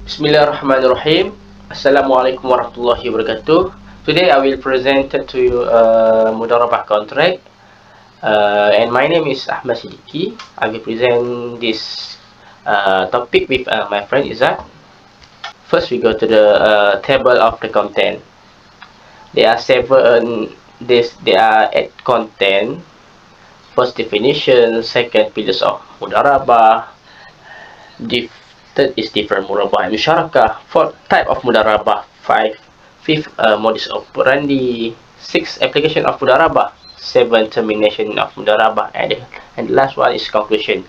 Bismillahirrahmanirrahim. Assalamualaikum warahmatullahi wabarakatuh. Today I will present to you Mudharabah Contract. And my name is Ahmad Siddiqui. I will present this topic with my friend Izzat. First, we go to the table of the content. There are seven. There are 8 content. First, definition. Second, pillars of Mudharabah. Third is different murabah and musyarakah. Fourth, type of mudharabah. Fifth, modus operandi. Sixth, application of mudharabah. Seven, termination of mudharabah. And the last one is conclusion.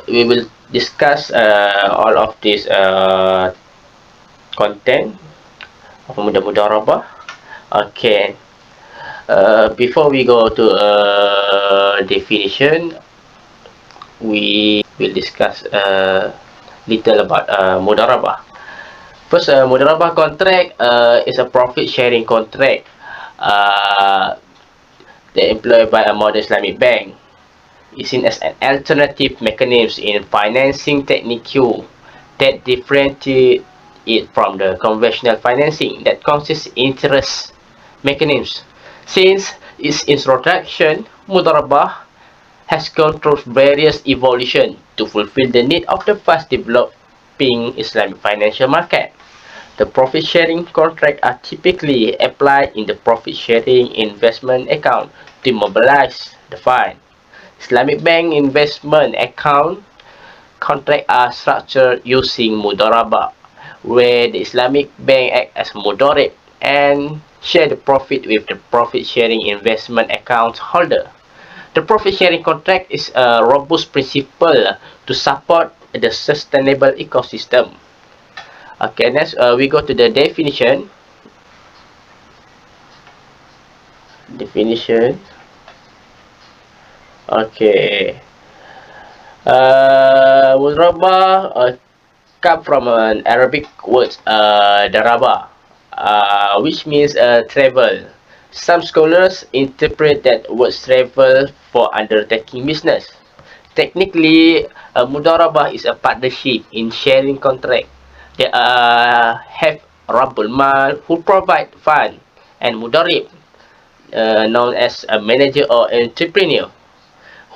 We will discuss all of this content of mudharabah. Okay. Before we go to definition, we will discuss little about Mudharabah. First, Mudharabah contract is a profit sharing contract that employed by a modern Islamic bank. It's seen as an alternative mechanism in financing technique that differentiate it from the conventional financing that consists interest mechanisms. Since its introduction, Mudharabah has gone through various evolutions to fulfill the need of the fast developing Islamic financial market. The profit-sharing contracts are typically applied in the profit-sharing investment account to mobilize the fund. Islamic bank investment account contracts are structured using Mudharabah, where the Islamic bank acts as mudarib and share the profit with the profit-sharing investment account holder. The profit-sharing contract is a robust principle to support the sustainable ecosystem. Okay, next we go to the definition. Okay. Mudharabah come from an Arabic word daraba, which means travel. Some scholars interpret that word travel for undertaking business. Technically, a Mudharabah is a partnership in sharing contract. They have Rabbul Mal who provide fund and Mudarib, known as a manager or entrepreneur,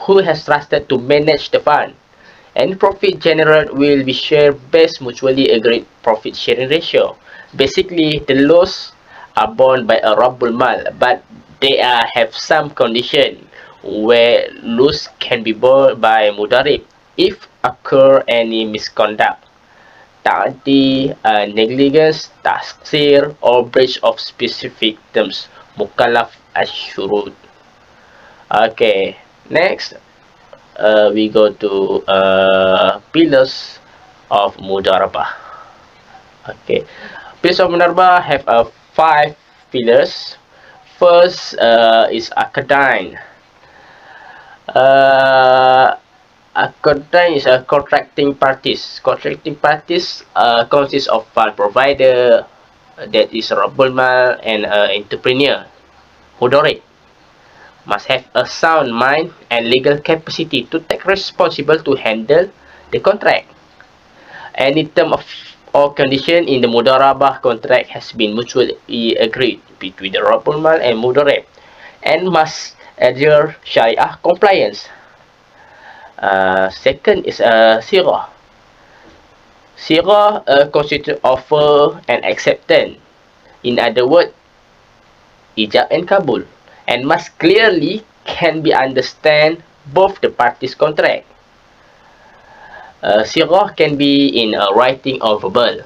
who has trusted to manage the fund. Any profit generated will be shared based mutually agreed profit sharing ratio. Basically, the loss are borne by a Rabbul Mal, but they have some condition where loss can be borne by Mudarib if occur any misconduct, ta'addi, negligence, taksir, or breach of specific terms, mukallaf ash-shurut. Okay, next we go to pillars of Mudharabah. Okay, pillars of Mudharabah have 5 pillars. First is Akadine. Akadine is a contracting parties. Contracting parties consists of fund provider, that is Rabbul Mal, and entrepreneur, Mudarib. Must have a sound mind and legal capacity to take responsible to handle the contract. Any term of or condition in the Mudharabah contract has been mutually agreed between the Rabbul Mal and Mudarib and must adhere Sharia compliance. Second is Sirah. Sirah constitutes offer and acceptance. In other words, ijab and kabul, and must clearly can be understand both the parties' contract. Sirah can be in writing or verbal,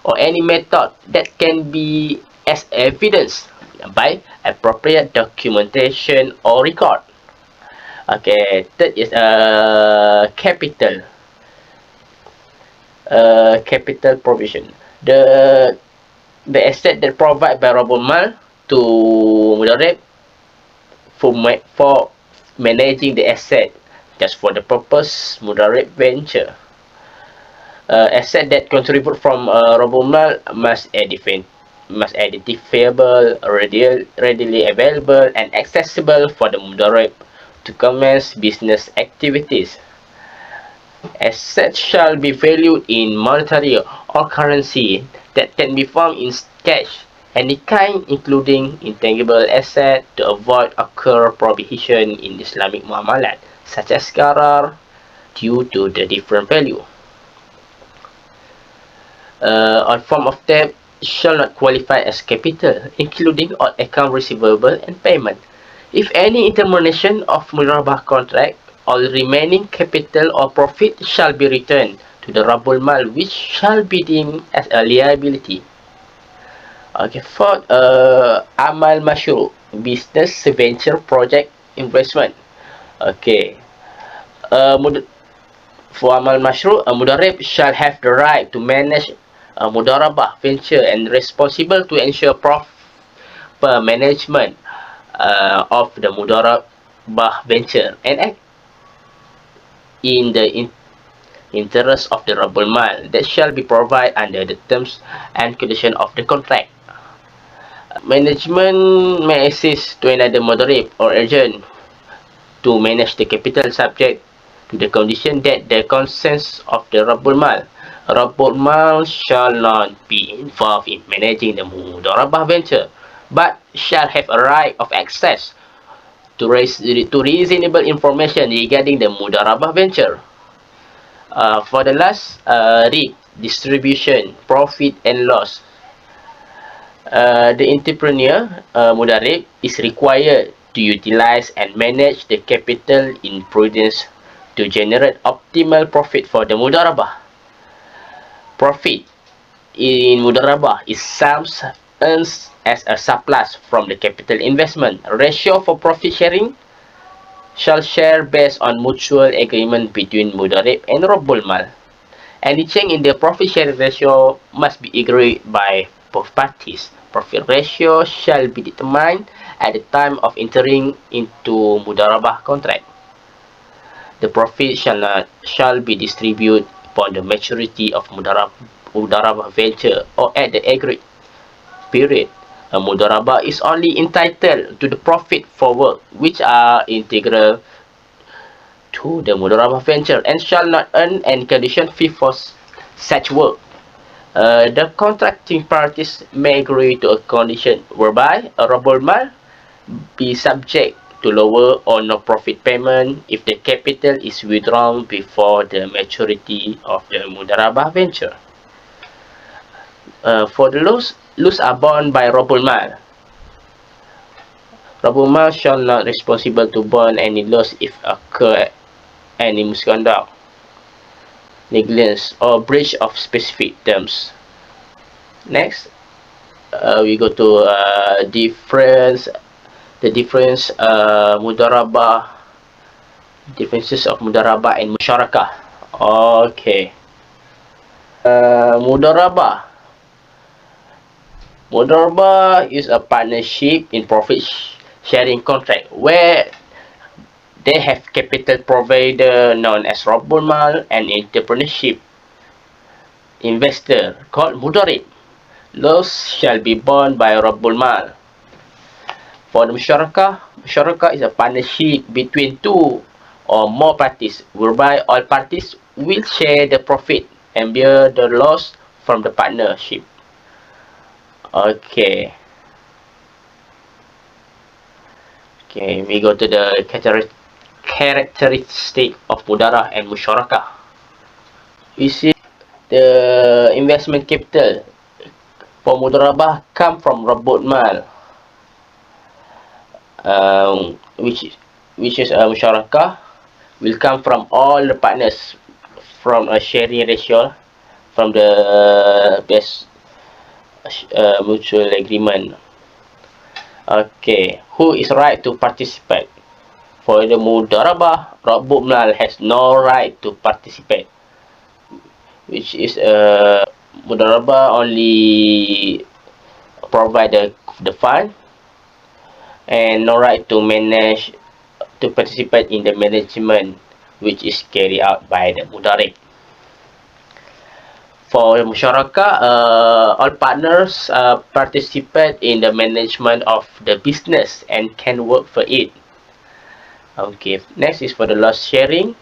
or any method that can be as evidence by appropriate documentation or record. Okay, third is capital. Capital provision. The asset that provided by Rabbul Mal to Mudarib for managing the asset just for the purpose Mudarib venture. Asset that contribute from Rabbul Mal must identifiable, readily available, and accessible for the Mudarib to commence business activities. Assets shall be valued in monetary or currency that can be found in cash, any kind, including intangible asset, to avoid occur prohibition in Islamic muamalat, such as qarar, due to the different value. All form of debt shall not qualify as capital, including all account receivable and payment. If any termination of Mudharabah contract, all remaining capital or profit shall be returned to the Rabbul Mal, which shall be deemed as a liability. Okay, fourth, Amal Mashru, business venture project investment. Okay, uh, for Amal Mashru, a Mudarib shall have the right to manage a Mudarabah venture and responsible to ensure proper management of the Mudarabah venture and act in the interest of the Rabbul Mal that shall be provided under the terms and conditions of the contract. Management may assist to another Mudarib or agent to manage the capital subject to the condition that the consents of the Rabbul Mal. Rabbul Mal shall not be involved in managing the Mudarabah venture, but shall have a right of access to reasonable information regarding the Mudarabah venture. For the last, read distribution, profit and loss. The entrepreneur, Mudarib, is required to utilize and manage the capital in prudence to generate optimal profit for the Mudarabah. Profit in Mudharabah is sums earned as a surplus from the capital investment. Ratio for profit sharing shall share based on mutual agreement between Mudharib and Rabbul Mal. Any change in the profit sharing ratio must be agreed by both parties. Profit ratio shall be determined at the time of entering into Mudharabah contract. The profit shall be distributed upon the maturity of Mudharabah venture or at the agreed period. A Mudharabah is only entitled to the profit for work which are integral to the Mudharabah venture and shall not earn any condition fee for such work. The contracting parties may agree to a condition whereby a Rabbul Mal be subject to lower or no profit payment if the capital is withdrawn before the maturity of the Mudharabah venture. For the loss are borne by Rabbul Mal. Rabbul Mal shall not responsible to bear any loss if occur any misconduct, negligence or breach of specific terms. Next, we go to the difference Mudharabah, differences of Mudharabah and Musyarakah. Okay. Mudharabah. Mudharabah is a partnership in profit sharing contract where they have capital provider known as Rabbul Mal and entrepreneurship investor called Mudharib. Loss shall be borne by Rabbul Mal. For the Musyarakah is a partnership between two or more parties whereby all parties will share the profit and bear the loss from the partnership. Okay. Okay, we go to the characteristic of Mudarah and Musyarakah. We see the investment capital for Mudharabah come from Rabbul Mal, which is a Musyarakah will come from all the partners from a sharing ratio from the best mutual agreement. Okay, who is right to participate? For the Mudharabah, Rabbul Mal has no right to participate, which is Mudharabah only provide the fund and no right to manage to participate in the management which is carried out by the Mudharib. For the Musyarakah, all partners participate in the management of the business and can work for it. Okay, next is for the loss sharing.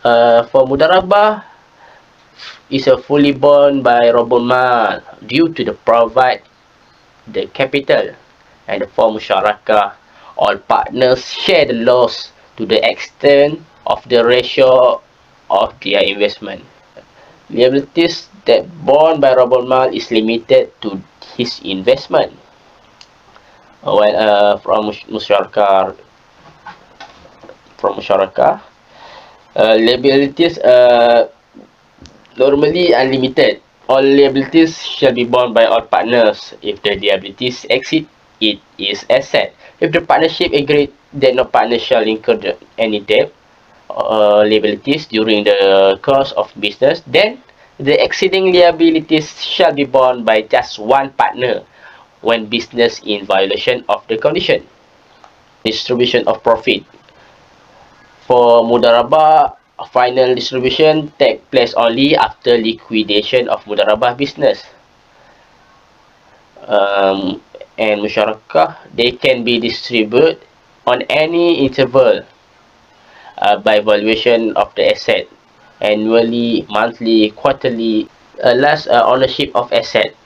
For Mudharabah is a fully borne by Robulmal due to the provide the capital and for musyarakah. All partners share the loss to the extent of the ratio of their investment. Liabilities that borne by Robulmal is limited to his investment. When from musyarakah, liabilities normally unlimited. All liabilities shall be borne by all partners. If the liabilities exceed, it is asset. If the partnership agreed that no partner shall incur any debt or liabilities during the course of business, then the exceeding liabilities shall be borne by just one partner when business in violation of the condition. Distribution of profit. For Mudharabah, final distribution take place only after liquidation of Mudharabah business. And musyarakah, they can be distributed on any interval by valuation of the asset, annually, monthly, quarterly. Last, ownership of asset.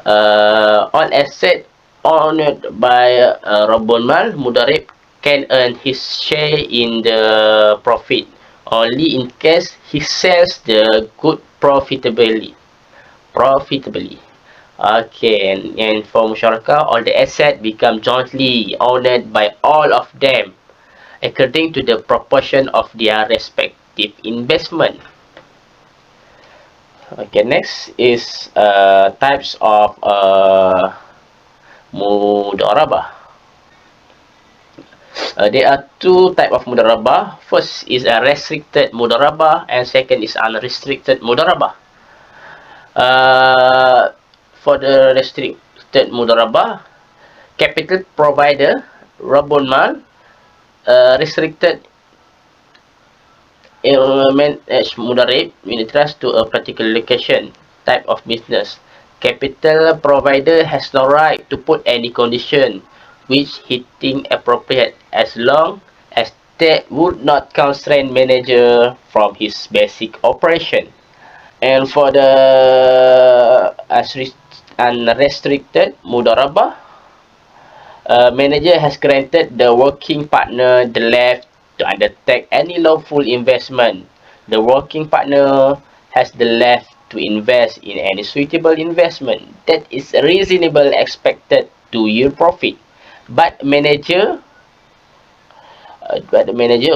On asset owned by Rabbul Mal, Mudarib can earn his share in the profit only in case he sells the good profitably. Okay, and for Musyarakah, all the asset become jointly owned by all of them according to the proportion of their respective investment. Okay, next is types of Mudharabah. There are two types of Mudharabah. First is a restricted Mudharabah and second is unrestricted Mudharabah. For the restricted Mudharabah, capital provider Rabbul Mal restricted manage Mudarib will trust to a particular location, type of business. Capital provider has no right to put any condition which he think appropriate as long as that would not constrain manager from his basic operation. And for the unrestricted Mudarabah, manager has granted the working partner the left to undertake any lawful investment. The working partner has the left to invest in any suitable investment that is reasonable expected to yield profit. But the manager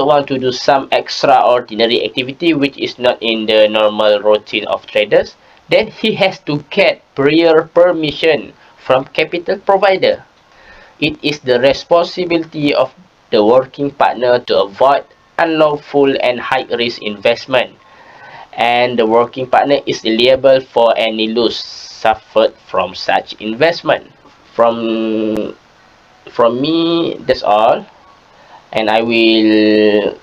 want to do some extraordinary activity which is not in the normal routine of traders, then he has to get prior permission from capital provider. It is the responsibility of the working partner to avoid unlawful and high-risk investment, and the working partner is liable for any loss suffered from such investment. From me, that's all, and I will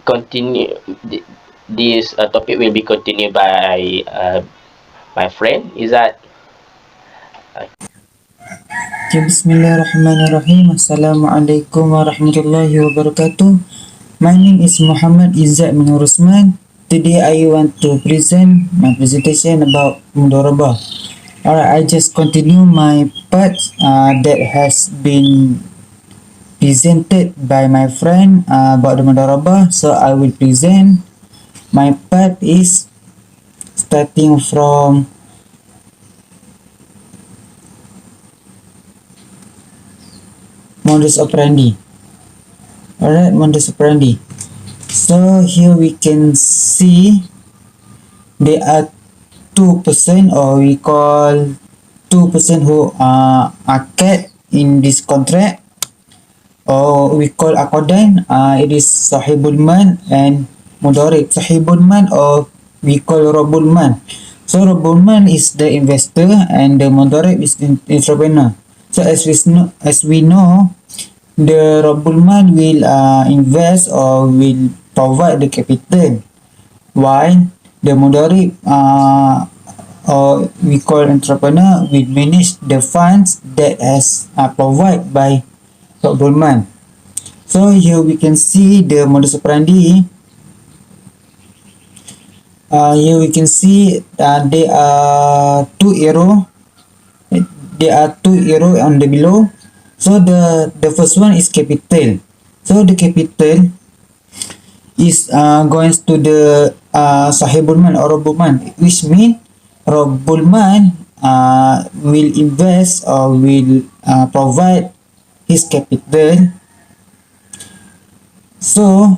continue. This topic will be continued by my friend. Is that Okay, Bismillahirrahmanirrahim. Assalamualaikum warahmatullahi wabarakatuh. My name is Muhammad Izzat bin Rusman. Today I want to present my presentation about Mudharabah. Alright, I just continue my part that has been presented by my friend about the Mudharabah. So I will present. My part is starting from modus operandi. Alright, modus operandi. So here we can see there are two person, or we call two person who are cat in this contract, or we call akodan. It is sahibul man and mudarib. Sahibul man, or we call robul man. So robul man is the investor and the mudarib is the entrepreneur. So as we know, the robul man will invest or will provide the capital, while the mudarib or we call entrepreneur will manage the funds that has provided by robul man. So here we can see the modus operandi. Here we can see there are two arrow. There are two arrow on the below. So the first one is capital. So the capital is going to the Sahibul Man or Rabbul Man, which means Rabbul Man will invest or will provide his capital. So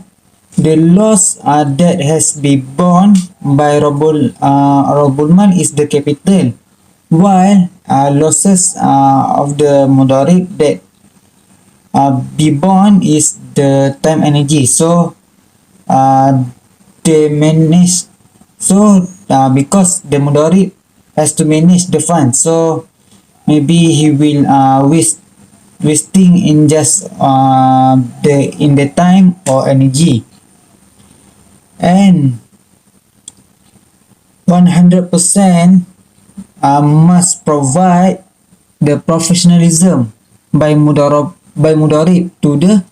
the loss that has been borne by Rabbul Man is the capital, while losses of the Mudarib that be borne is the time energy. So uh, they manage, so because the Mudarib has to manage the fund, so maybe he will wasting in just the time or energy, and 100% must provide the professionalism by Mudarib to the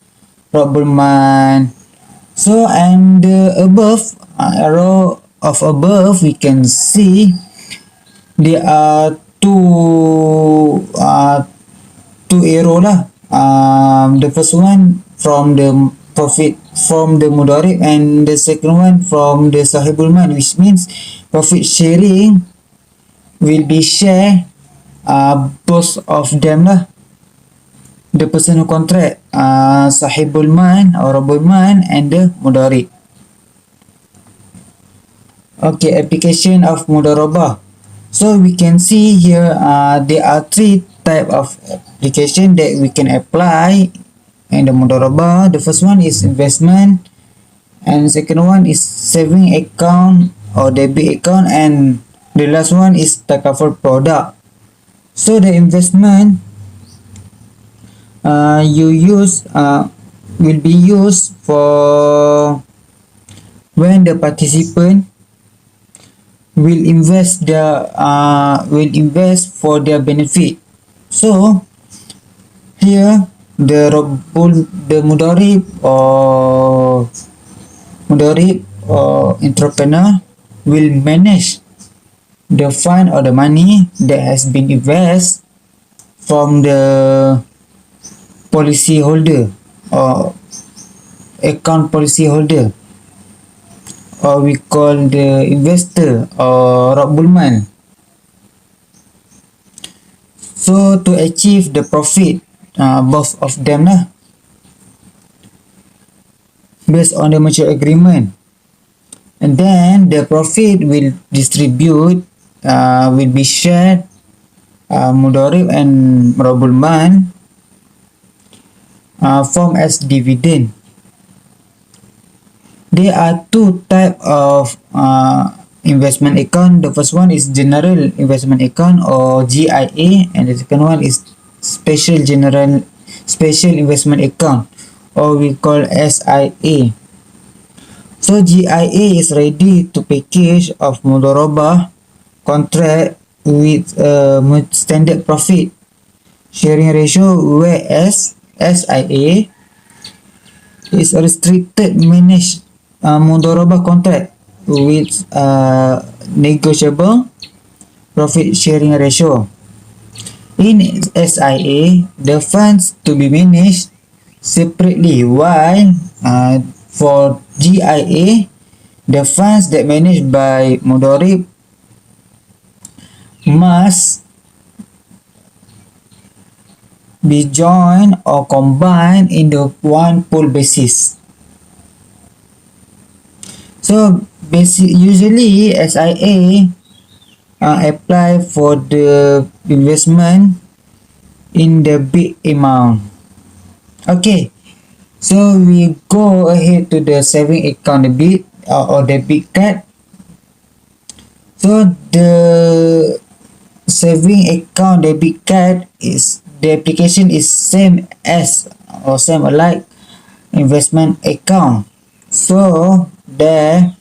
Rabbul Man. So and the above arrow of above, we can see there are two arrow lah. The first one from the profit from the Mudarib, and the second one from the Sahibul Man, which means profit sharing will be share both of them lah. The person who contract Sahibul Man or Rabbul Man and the Mudarib. Okay, application of Mudharabah. So we can see here there are three type of application that we can apply in the Mudharabah. The first one is investment, and the second one is saving account or debit account, and the last one is takaful product. So the investment you use will be used for when the participant will invest for their benefit. So here the Mudarib or entrepreneur will manage the fund or the money that has been invested from the policy holder or account policy holder, or we call the investor or Rabbul Man. So to achieve the profit, both of them lah, based on the mutual agreement, and then the profit will be shared Mudarib and Rabbul Man form as dividend. There are two type of investment account. The first one is general investment account or GIA, and the second one is special investment account, or we call SIA. So GIA is ready to package of Mudharabah contract with standard profit sharing ratio, whereas SIA is a restricted managed Mudharabah contract with negotiable profit sharing ratio. In SIA, the funds to be managed separately, while for GIA, the funds that managed by Mudharib must be joined or combined in the one pool basis. So usually SIA apply for the investment in the big amount. Okay, so we go ahead to the saving account debit or debit card. So the saving account debit card is the application is same as or same alike investment account. So there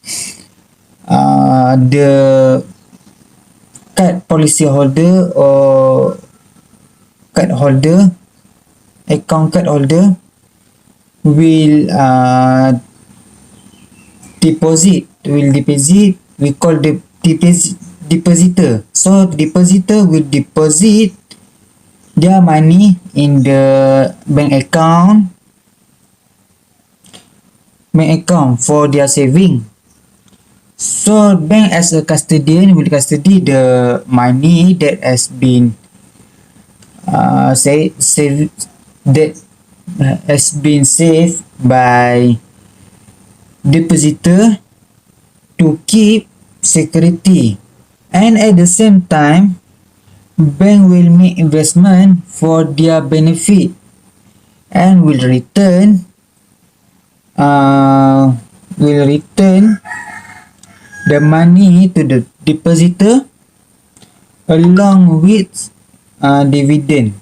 the card policy holder or card holder, account card holder will deposit we call the depositor. So depositor will deposit their money in the bank account for their saving. So bank as a custodian will custody the money that has been that has been saved by depositor to keep security, and at the same time bank will make investment for their benefit and uh, will return the money to the depositor along with dividend.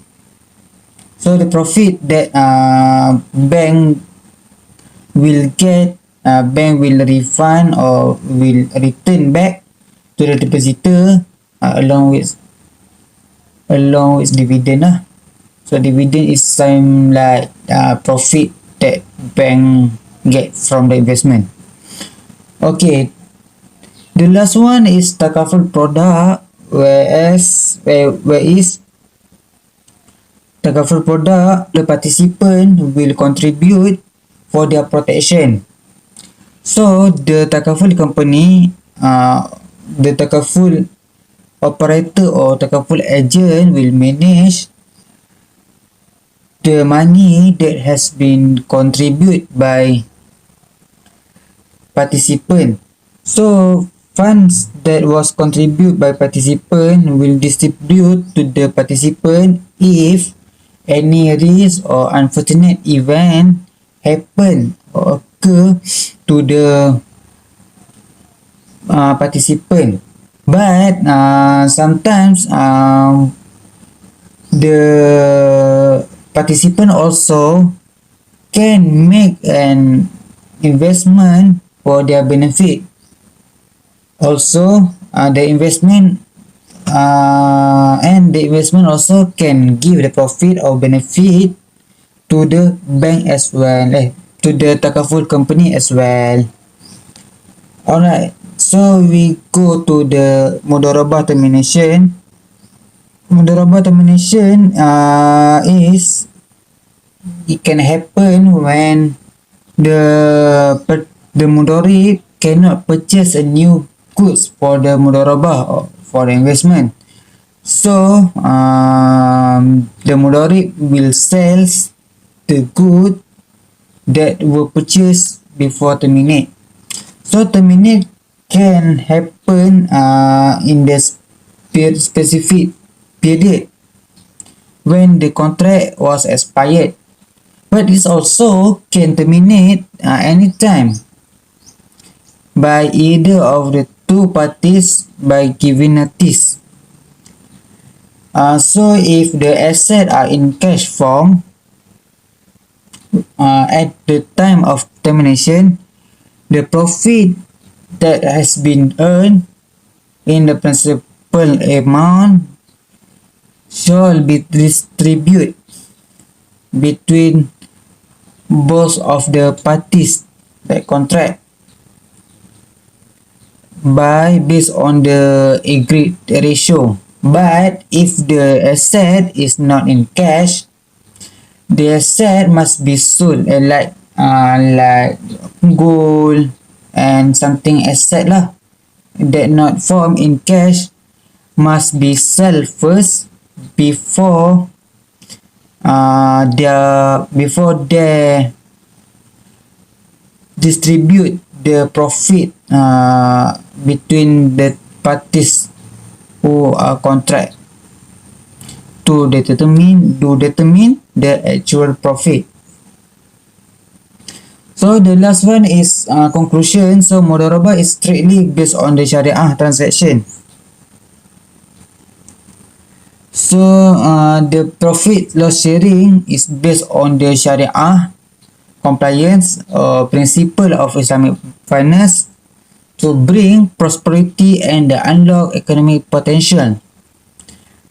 So the profit that bank will refund or will return back to the depositor along with dividend lah. So dividend is same like profit that bank get from the investment. Okay, the last one is takaful product, where is takaful product, the participant will contribute for their protection. So the takaful company, the takaful operator or takaful agent will manage the money that has been contributed by participant. So funds that was contributed by participant will distribute to the participant if any risk or unfortunate event happen or occur to the participant. But sometimes the participant also can make an investment for their benefit. Also, the investment also can give the profit or benefit to the bank as well, to the takaful company as well. Alright, so we go to the Mudharabah termination. Mudharabah termination is it can happen when the mudharib cannot purchase a new goods for the mudharabah or for the investment. So the mudharib will sell the good that were purchased before terminate. So terminate can happen in the specific period when the contract was expired, but it also can terminate anytime by either of the two parties by giving notice. So if the assets are in cash form at the time of termination, the profit that has been earned in the principal amount shall be distributed between both of the parties that contract based on the agreed ratio. But if the asset is not in cash, the asset must be sold, like gold and something asset lah that not form in cash must be sold first before they distribute the profit between the parties who are contract to determine the actual profit. So the last one is conclusion. So Mudharabah is strictly based on the Sharia transaction. So the profit loss sharing is based on the Sharia compliance principle of Islamic finance to bring prosperity and unlock economic potential.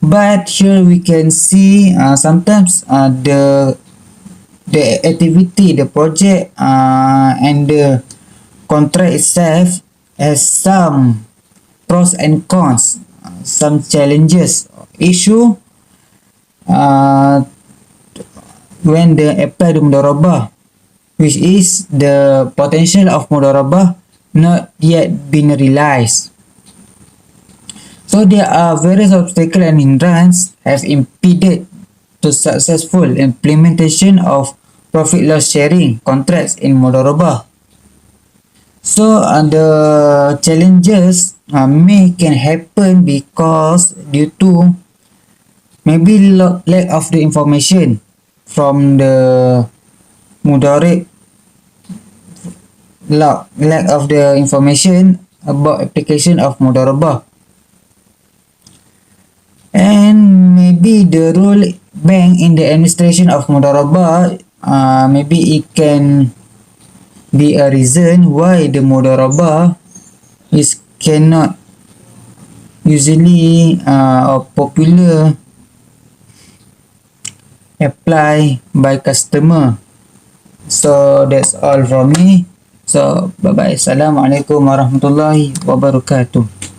But here we can see sometimes the activity, the project and the contract itself has some pros and cons, some challenges, issue uh, when they apply the mudharabah, which is the potential of mudharabah not yet been realized. So there are various obstacles and hindrances have impeded the successful implementation of profit loss sharing contracts in mudharabah. So the challenges may can happen because due to maybe lack of the information from the mudarib, lack of the information about application of mudharabah, and maybe the role bank in the administration of mudharabah, maybe it can be a reason why the mudharabah is cannot usually or popular apply by customer. So that's all from me. So bye bye. Assalamualaikum warahmatullahi wabarakatuh.